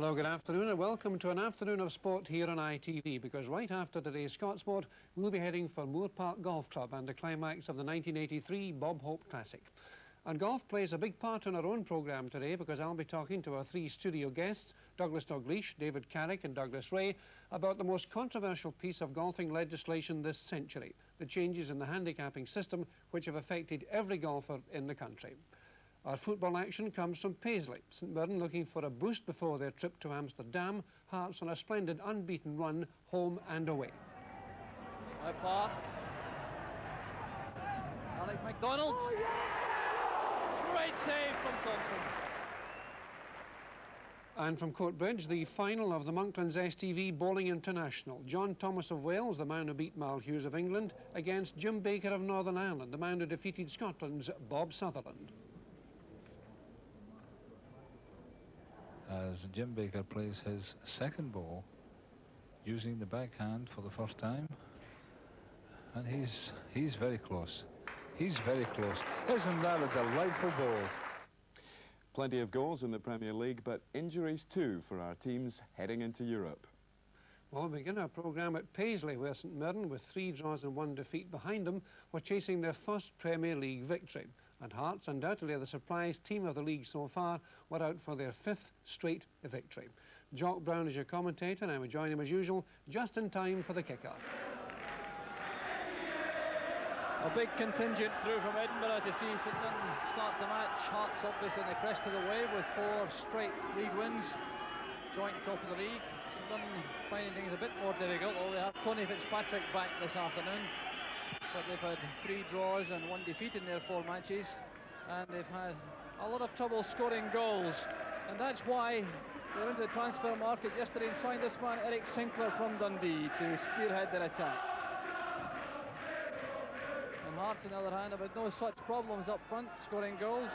Hello, good afternoon and welcome to an afternoon of sport here on ITV, because right after today's Scott Sport we'll be heading for Moor Park Golf Club and the climax of the 1983 Bob Hope Classic. And golf plays a big part in our own programme today, because I'll be talking to our three studio guests, Douglas Dalgleish, David Carrick and Douglas Ray, about the most controversial piece of golfing legislation this century, the changes in the handicapping system which have affected every golfer in the country. Our football action comes from Paisley. St Mirren looking for a boost before their trip to Amsterdam. Hearts on a splendid unbeaten run, home and away. High Park. Alec MacDonald. Oh, yeah! Great save from Thompson. And from Courtbridge, the final of the Monklands STV Bowling International. John Thomas of Wales, the man who beat Mal Hughes of England, against Jim Baker of Northern Ireland, the man who defeated Scotland's Bob Sutherland. As Jim Baker plays his second ball using the backhand for the first time, and he's very close. He's very close. Isn't that a delightful ball? Plenty of goals in the Premier League, but injuries too for our teams heading into Europe. Well, we begin our programme at Paisley, where St Mirren, with 3 draws and 1 defeat behind them, were chasing their first Premier League victory. And Hearts, undoubtedly the surprise team of the league so far, were out for their 5th straight victory. Jock Brown is your commentator, and I will join him as usual, just in time for the kick-off. A big contingent through from Edinburgh to see St Mirren start the match. Hearts obviously in the crest of the wave with 4 straight league wins, joint top of the league. St Mirren finding things a bit more difficult, although they have Tony Fitzpatrick back this afternoon. But they've had 3 draws and 1 defeat in their 4 matches, and they've had a lot of trouble scoring goals, and that's why they went into the transfer market yesterday and signed this man Eric Sinclair from Dundee to spearhead their attack. And Hearts, on the other hand, have had no such problems up front scoring goals.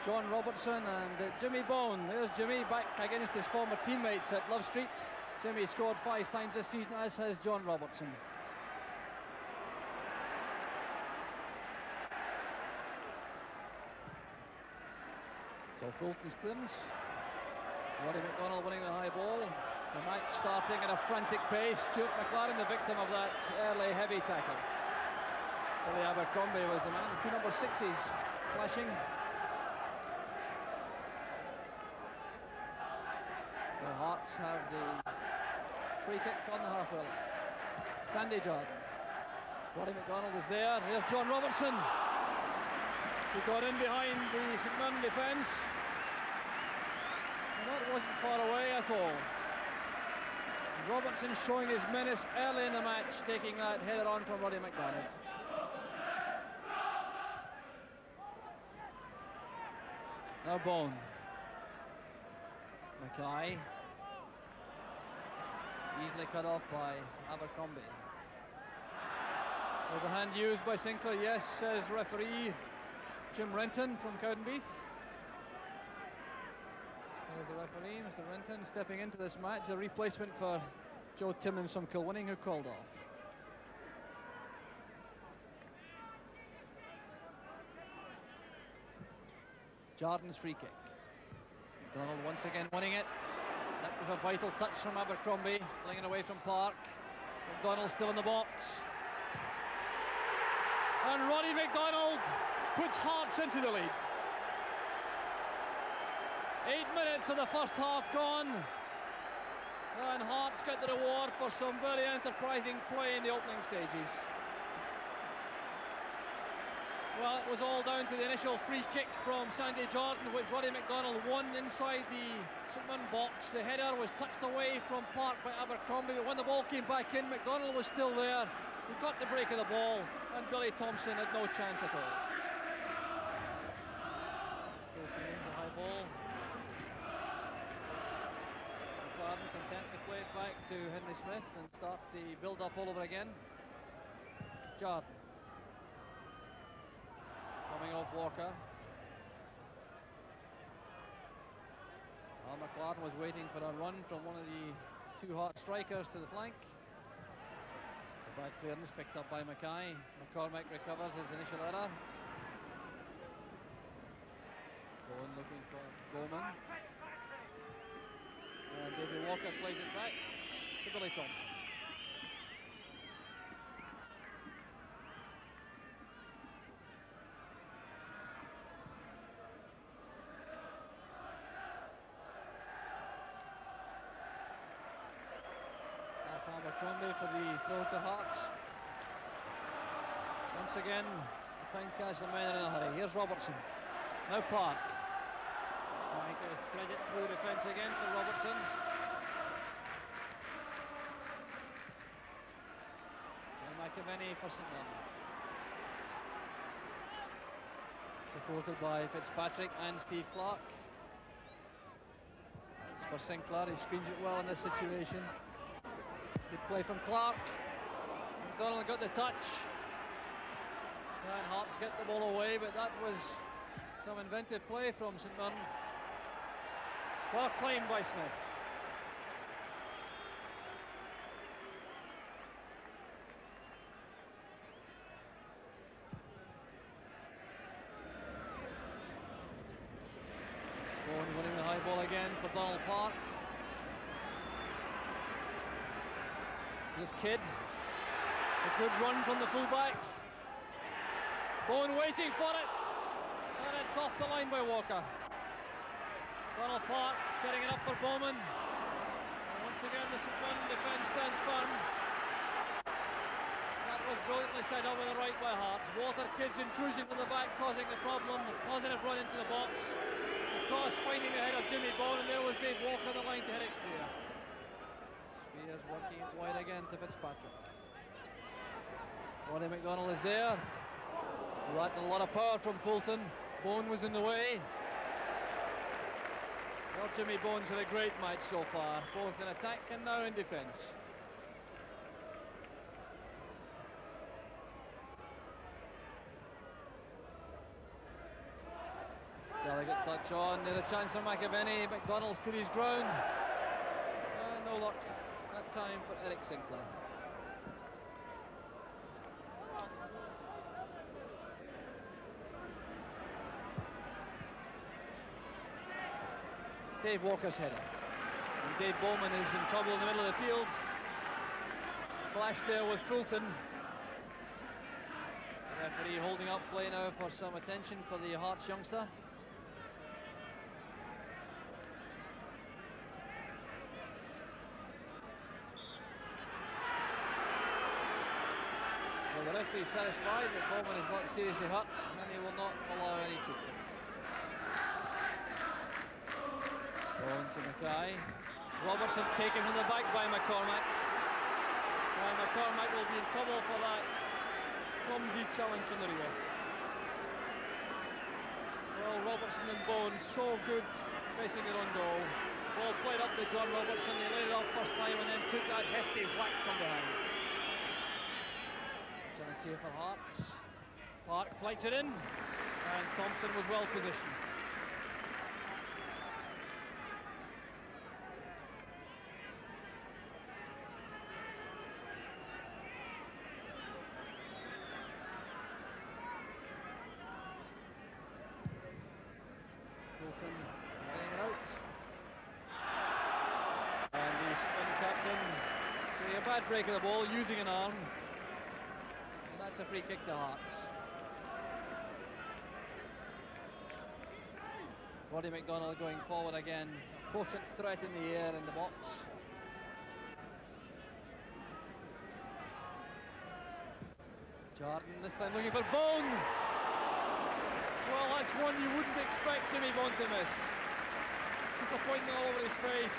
John Robertson and Jimmy Bone. There's Jimmy back against his former teammates at Love Street. Jimmy scored 5 times this season, as has John Robertson. So Fulton's clearance. Roddy McDonald winning the high ball. The match starting at a frantic pace. Stuart McLaren, the victim of that early heavy tackle. Billy Abercrombie was the man. The 2 number 6s flashing. The Hearts have the free kick on the halfway line. Sandy Jordan. Roddy McDonald is there. Here's John Robertson. He got in behind the St Mirren defence, and that wasn't far away at all. Robertson showing his menace early in the match, taking that header on from Roddy McDonald. Now Bone. Mackay. Easily cut off by Abercrombie. There's a hand used by Sinclair, yes, says referee Jim Renton from Cowdenbeath. There's the referee, Mr. Renton, stepping into this match, a replacement for Joe Timmins from Kilwinning, who called off. Jordan's free kick. McDonald once again winning it. That was a vital touch from Abercrombie, playing it away from Park. McDonald still in the box. And Roddy McDonald puts Hearts into the lead. 8 minutes of the first half gone, and Hearts get the reward for some very enterprising play in the opening stages. Well, it was all down to the initial free kick from Sandy Jordan, which Roddy McDonald won inside the St Mirren box. The header was touched away from Park by Abercrombie, but when the ball came back in, McDonald was still there. He got the break of the ball, and Billy Thompson had no chance at all. The high ball. McLaren content to play it back to Henry Smith and start the build-up all over again. Jordan. Coming off Walker. Al McLaren was waiting for a run from one of the 2 Heart strikers to the flank. The bad clearance picked up by Mackay. McCormack recovers his initial error. Bowen looking for Bowman. Walker plays it back to Billy Thompson. Abercrombie for the throw to Hearts. Once again, the fine Castle men are in a hurry. Here's Robertson. Now Park. Trying to thread it through the defence again for Robertson. And McAvenny for St Mirren. Supported by Fitzpatrick and Steve Clark. That's for Sinclair. He screens it well in this situation. Good play from Clark. McDonald got the touch. And Hearts get the ball away, but that was some inventive play from St Mirren. Well claimed by Smith. Bowen winning the high ball again for Donald Park. Here's Kidd. A good run from the fullback. Bowen waiting for it. And it's off the line by Walker. Donald Park setting it up for Bowman. And once again the St Mirren defence stands firm. That was brilliantly set up with the right by Hearts. Walter Kidd's intrusion from the back causing the problem. A positive run into the box. The cross finding the head of Jimmy Bowen, and there was Dave Walker on the line to hit it clear. Spears working it wide again to Fitzpatrick. Roddy McDonald is there. Lacking a lot of power from Fulton. Bowen was in the way. Well, Jimmy Bowen's had a great match so far, both in attack and now in defence. Delegate touch on, there's a chance for McAvenny. McDonald stood his ground. No luck that time for Eric Sinclair. Dave Walker's header. And Dave Bowman is in trouble in the middle of the field. Flash there with Fulton. The referee holding up play now for some attention for the Hearts youngster. Well, the referee is satisfied that Bowman is not seriously hurt and he will not allow any treatment. On to Mackay. Robertson taken from the back by McCormack. And McCormack will be in trouble for that clumsy challenge from the rear. Well, Robertson and Bowen so good facing their own goal. Ball played up to John Robertson. He laid it off first time and then took that hefty whack from behind. Chance here for Hearts. Park flights it in, and Thompson was well positioned. Break of the ball using an arm, and that's a free kick to Hearts. Roddy McDonald going forward again, a potent threat in the air in the box. Jordan this time looking for Bone. Well, that's one you wouldn't expect Jimmy Bone to miss. Disappointment all over his face.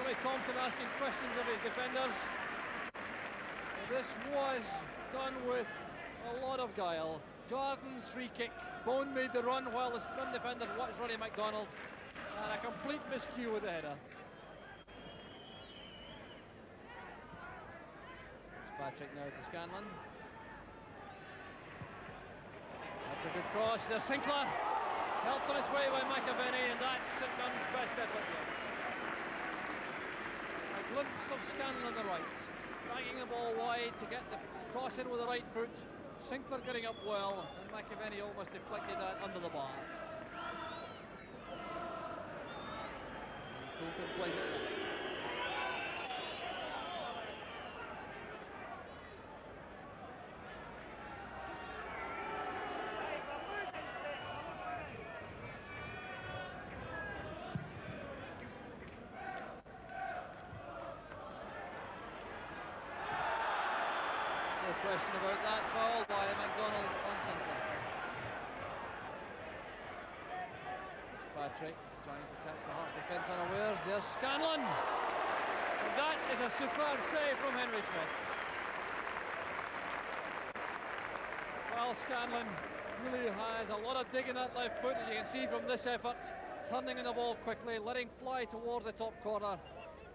Billy Thompson asking questions of his defenders. This was done with a lot of guile. Jordan's free kick. Bone made the run while the Spin defenders watched Roddy McDonald. And a complete miscue with the header. Fitzpatrick now to Scanlon. That's a good cross. There's Sinclair. Helped on its way by McAvenny, and that's St Mirren's best effort yet. A glimpse of Scanlon on the right. Dragging the ball wide to get the cross in with the right foot. Sinclair getting up well, and McAvenny almost deflected that under the bar. Fulton plays it back. question about that. Foul by MacDonald on something. Fitzpatrick trying to catch the Hearts defence unawares. There's Scanlon. And that is a superb save from Henry Smith. Well, Scanlon really has a lot of dig in that left foot, as you can see from this effort. Turning in the ball quickly, letting fly towards the top corner.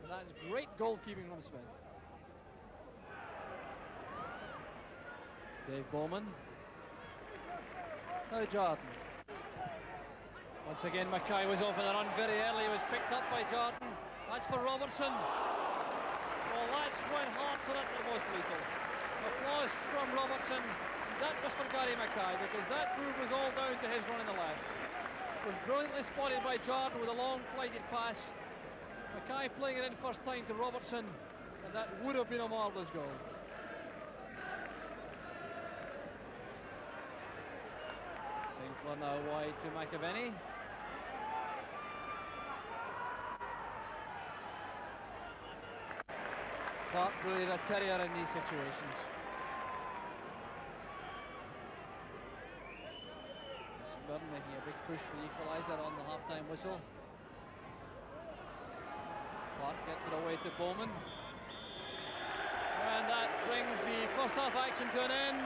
And that's great goalkeeping from Smith. Dave Bowman. Now Jordan. Once again, Mackay was off on the run very early. He was picked up by Jordan. That's for Robertson. Well, that's when Hearts are at their most lethal. Applause from Robertson. That was for Gary Mackay, because that move was all down to his run in the left. It was brilliantly spotted by Jordan with a long flighted pass. Mackay playing it in first time to Robertson, and that would have been a marvellous goal. Sinclair now wide to McAvenny. Clark really is a terrier in these situations. Mirren making a big push for the equaliser on the half-time whistle. Clark gets it away to Bowman. And that brings the first half action to an end.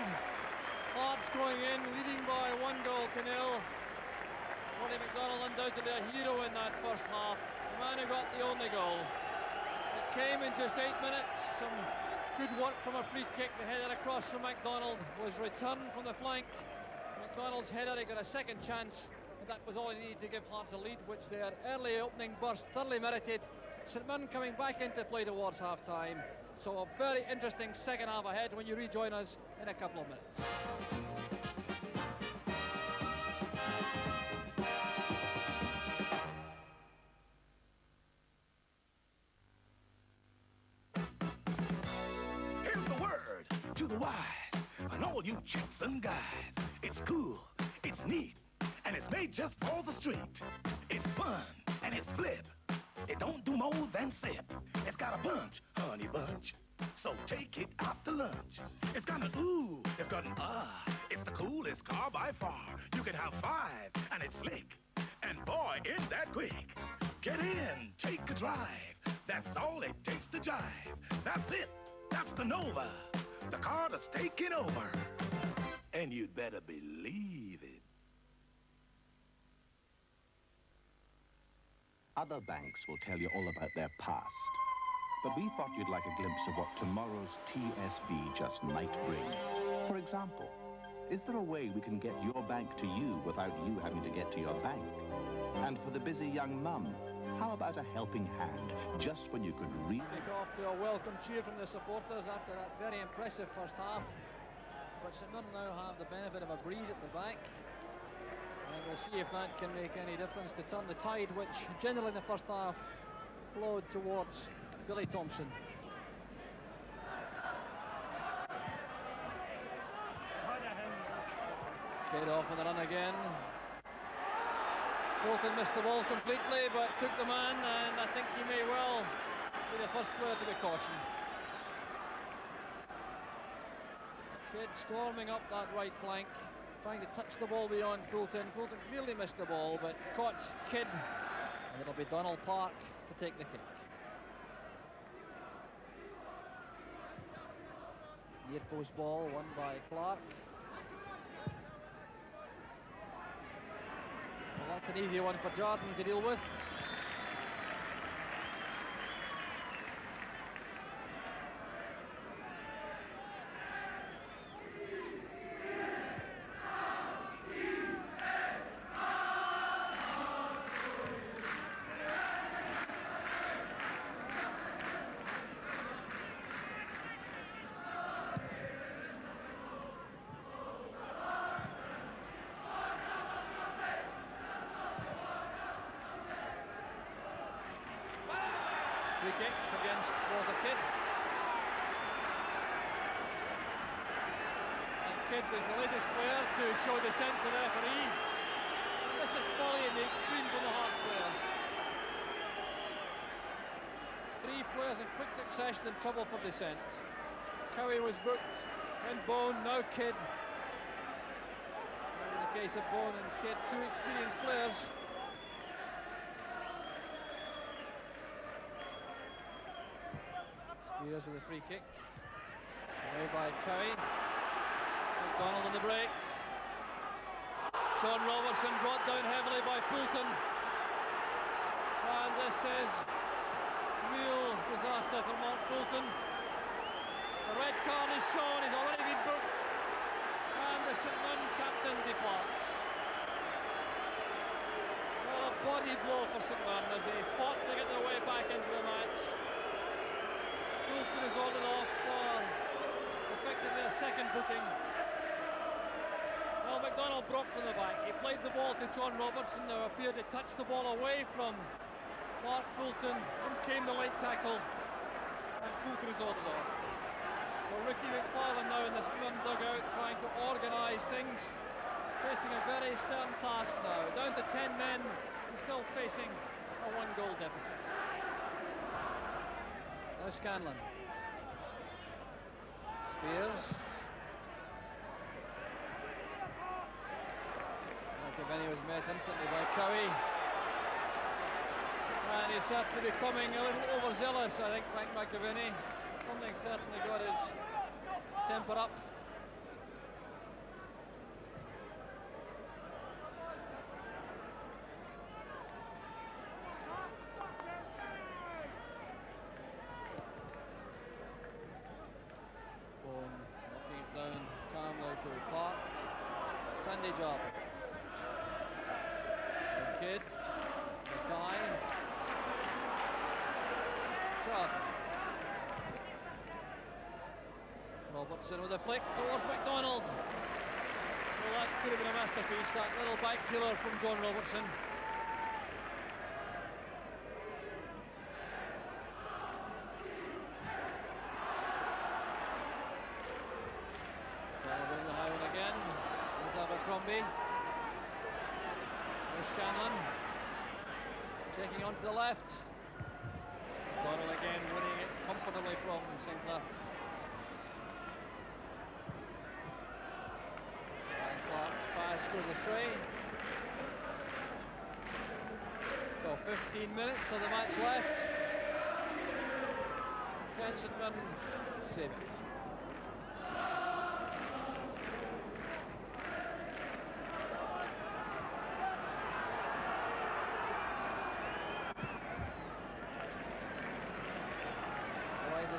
Hearts going in, leading by 1-0. Roddy McDonald undoubtedly a hero in that first half. The man who got the only goal. It came in just 8 minutes. Some good work from a free kick. The header across from McDonald was returned from the flank. McDonald's header, he got a second chance, and that was all he needed to give Hearts a lead, which their early opening burst thoroughly merited. St Mirren coming back into play towards half-time, so a very interesting second half ahead when you rejoin us in a couple of minutes. Here's the word to the wise and all you chicks and guys. It's cool, it's neat, and it's made just for the street. It's fun, and it's flip. It don't do more than sip. It's got a bunch, honey bunch, so take it out to lunch. It's got an ooh, it's got an ah. It's the coolest car by far. You can have 5, and it's slick. And boy, ain't that quick. Get in, take a drive. That's all it takes to jive. That's it, that's the Nova. The car that's taking over. And you'd better believe it. Other banks will tell you all about their past. But we thought you'd like a glimpse of what tomorrow's TSB just might bring. For example, is there a way we can get your bank to you without you having to get to your bank? And for the busy young mum, how about a helping hand just when you could really... Kick off to a welcome cheer from the supporters after that very impressive first half. But St Mirren now have the benefit of a breeze at the back. And we'll see if that can make any difference to turn the tide, which generally in the first half flowed towards Billy Thompson. Kidd off on the run again. Fulton missed the ball completely, but took the man, and I think he may well be the first player to be cautioned. Kidd storming up that right flank, trying to touch the ball beyond Fulton. Fulton clearly missed the ball, but caught Kidd, and it'll be Donald Park to take the kick. Near post ball won by Clark. Well, that's an easy one for Jordan to deal with. Free kick against Walter Kidd. And Kidd is the latest player to show dissent to the referee. And this is folly in the extreme from the Hearts players. 3 players in quick succession in trouble for dissent. Cowie was booked, then Bone, now Kidd. In the case of Bone and Kidd, two experienced players. Spears with a free kick. Away by Cowie. McDonald on the break. John Robertson brought down heavily by Fulton. And this is real disaster for Mark Fulton. The red card is shown, he's already been booked. And the St Mirren captain departs. Well, a body blow for St Mirren as they fought to get their way back into the match. Fulton is ordered off for effectively a second booking. Well, McDonald broke from the back. He played the ball to John Robertson, who appeared to touch the ball away from Mark Fulton. In came the late tackle, and Fulton is ordered off. Well, Ricky McFarlane now in the St Mirren dugout trying to organise things, facing a very stern task now. Down to 10 men and still facing a 1-goal deficit. Now Scanlon. Spears. Benny was met instantly by Cowie. And he's certainly becoming a little overzealous, I think, Frank McAviney. Something certainly got his temper up. Bone knocking it down calmly to Park. Sunday job. Kidd, Mackay, Judd. Robertson with a flick towards McDonald. Well, that could have been a masterpiece, that little back killer from John Robertson. Over the high one again. There's Abercrombie. Scanlon checking onto the left. Donald again winning it comfortably from Sinclair. And Clark's pass goes astray. So 15 minutes of the match left. Can St Mirren save it?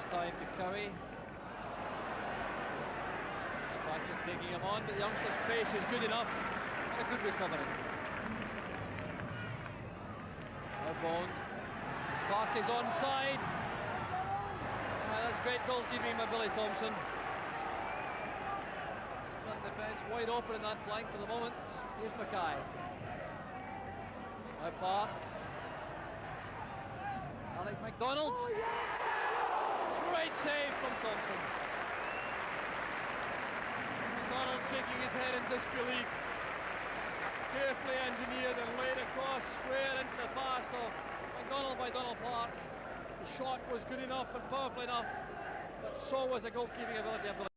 Time to Cowie. Patrick taking him on, but the youngster's pace is good enough. And a good recovery. Now Bone. Park is onside. That's great goalkeeping by Billy Thompson. St defence wide open in that flank for the moment. Here's Mackay. Now Park. Alec McDonald. Great save from Thompson. McDonald shaking his head in disbelief. Carefully engineered and laid across square into the path of McDonald by Donald Park. The shot was good enough and powerful enough, but so was the goalkeeping ability of